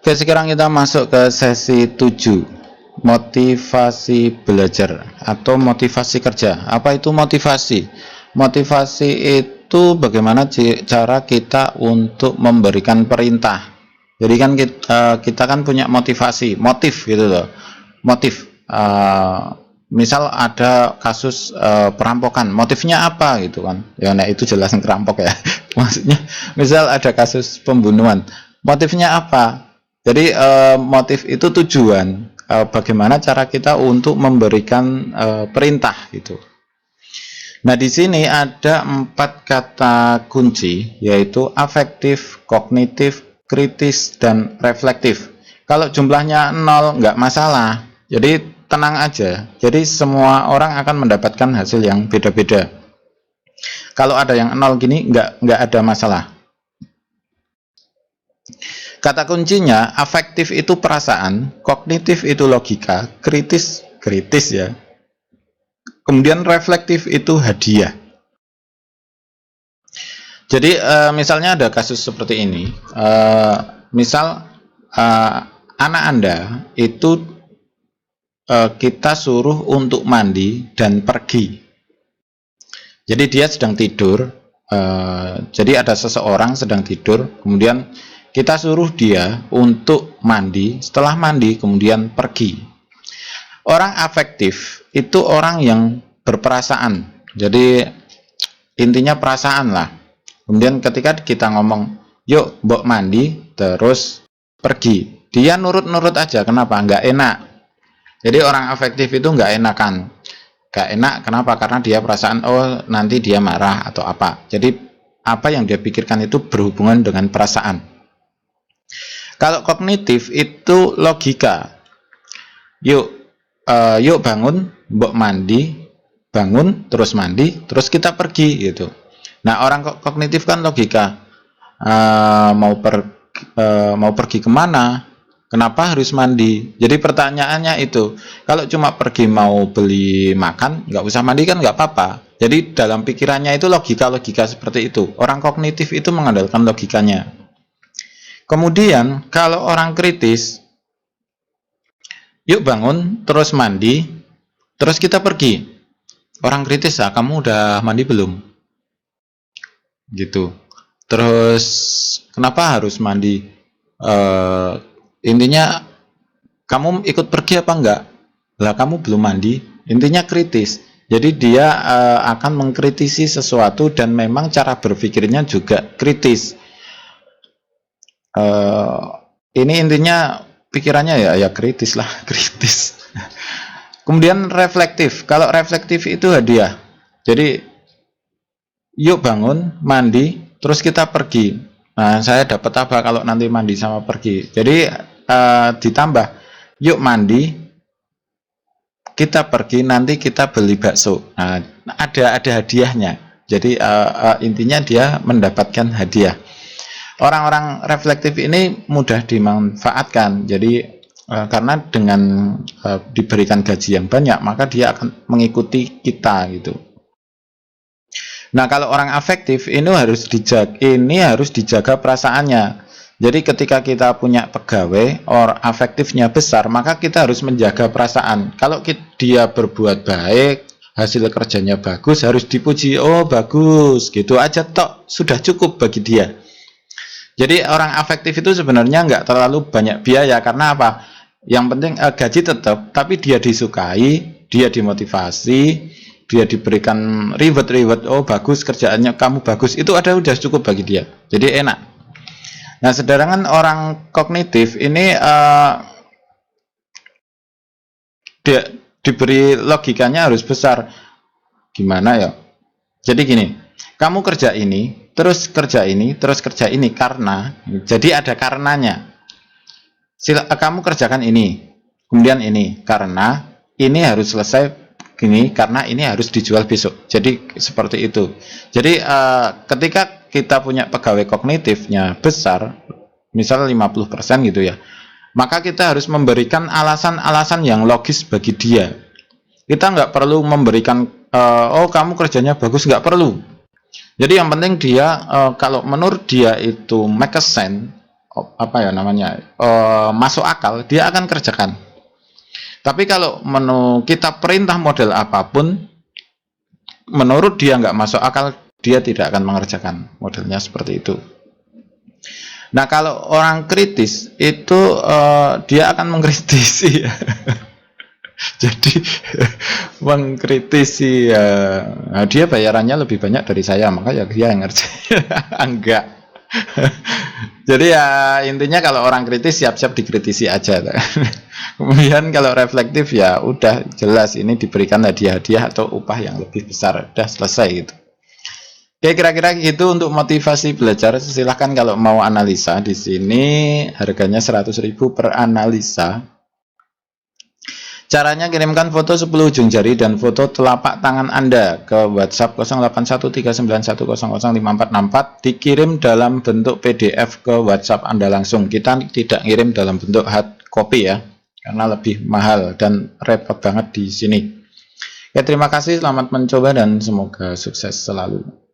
Oke, sekarang kita masuk ke sesi 7, motivasi belajar atau motivasi kerja. Apa itu motivasi? Motivasi itu bagaimana cara kita untuk memberikan perintah. Jadi kan kita kan punya motivasi, motif gitu loh. Motif. Misal ada kasus perampokan, motifnya apa gitu kan? Ya, nah itu jelas ngerampok ya. Maksudnya, misal ada kasus pembunuhan, motifnya apa? Jadi motif itu tujuan, bagaimana cara kita untuk memberikan perintah gitu. Nah, di sini ada 4 kata kunci, yaitu afektif, kognitif, kritis, dan reflektif. Kalau jumlahnya 0 nggak masalah, jadi tenang aja. Jadi semua orang akan mendapatkan hasil yang beda-beda. Kalau ada yang 0 gini nggak ada masalah. Kata kuncinya, afektif itu perasaan, kognitif itu logika, kritis ya. Kemudian reflektif itu hadiah. Jadi misalnya ada kasus seperti ini. Misal anak Anda itu kita suruh untuk mandi dan pergi. Jadi dia sedang tidur. Jadi ada seseorang sedang tidur, kemudian kita suruh dia untuk mandi, setelah mandi kemudian pergi. Orang afektif itu orang yang berperasaan, jadi intinya perasaan lah. Kemudian ketika kita ngomong, yuk mbok mandi, terus pergi, dia nurut-nurut aja. Kenapa? Nggak enak. Jadi orang afektif itu nggak enakan. Nggak enak, kenapa? Karena dia perasaan, oh nanti dia marah atau apa. Jadi apa yang dia pikirkan itu berhubungan dengan perasaan. Kalau kognitif itu logika. Yuk bangun, mbok mandi, bangun, terus mandi, terus kita pergi gitu. Nah, orang kognitif kan logika. Mau pergi kemana? Kenapa harus mandi? Jadi pertanyaannya itu, kalau cuma pergi mau beli makan, nggak usah mandi kan nggak apa-apa. Jadi dalam pikirannya itu logika-logika seperti itu. Orang kognitif itu mengandalkan logikanya. Kemudian kalau orang kritis, yuk bangun, terus mandi, terus kita pergi. Orang kritis, kamu udah mandi belum? Gitu. Terus kenapa harus mandi? Intinya kamu ikut pergi apa enggak? Lah kamu belum mandi. Intinya kritis. Jadi dia akan mengkritisi sesuatu dan memang cara berpikirnya juga kritis. Ini intinya pikirannya ya kritis lah, kritis. Kemudian reflektif. Kalau reflektif itu hadiah. Jadi yuk bangun, mandi, terus kita pergi. Nah, saya dapat apa kalau nanti mandi sama pergi? Jadi ditambah, yuk mandi, kita pergi, nanti kita beli bakso. Nah, ada hadiahnya. Jadi intinya dia mendapatkan hadiah. Orang-orang reflektif ini mudah dimanfaatkan. Jadi karena dengan diberikan gaji yang banyak, maka dia akan mengikuti kita gitu. Nah, kalau orang afektif ini harus dijaga perasaannya. Jadi ketika kita punya pegawai or afektifnya besar, maka kita harus menjaga perasaan. Kalau dia berbuat baik, hasil kerjanya bagus, harus dipuji. Oh bagus, gitu aja tok, sudah cukup bagi dia. Jadi orang afektif itu sebenarnya nggak terlalu banyak biaya. Karena apa? Yang penting gaji tetap, tapi dia disukai, dia dimotivasi, dia diberikan reward. Oh bagus kerjaannya, kamu bagus, itu udah cukup bagi dia. Jadi enak. Nah, sedangkan orang kognitif ini dia diberi logikanya harus besar. Gimana ya? Jadi gini, kamu kerja ini, terus kerja ini, terus kerja ini karena, jadi ada karenanya. Kamu kerjakan ini, kemudian ini, karena ini harus selesai gini, karena ini harus dijual besok. Jadi seperti itu. Jadi ketika kita punya pegawai kognitifnya besar, misal 50% gitu ya, maka kita harus memberikan alasan-alasan yang logis bagi dia. Kita nggak perlu memberikan oh kamu kerjanya bagus, nggak perlu. Jadi yang penting dia kalau menurut dia itu make a sense, apa ya namanya, masuk akal, dia akan kerjakan. Tapi kalau kita perintah model apapun, menurut dia nggak masuk akal, dia tidak akan mengerjakan. Modelnya seperti itu. Nah, kalau orang kritis itu dia akan mengkritisi. Jadi mengkritisi, dia bayarannya lebih banyak dari saya, maka ya dia yang ngerjain. Enggak. Jadi ya intinya kalau orang kritis siap-siap dikritisi aja. Kemudian kalau reflektif ya udah jelas ini diberikan hadiah-hadiah atau upah yang lebih besar, udah selesai gitu. Oke, kira-kira gitu untuk motivasi belajar. Silahkan kalau mau analisa di sini harganya 100.000 per analisa. Caranya kirimkan foto 10 ujung jari dan foto telapak tangan Anda ke WhatsApp 081391005464, dikirim dalam bentuk PDF ke WhatsApp Anda langsung. Kita tidak ngirim dalam bentuk hard copy ya, karena lebih mahal dan repot banget di sini. Oke, terima kasih, selamat mencoba dan semoga sukses selalu.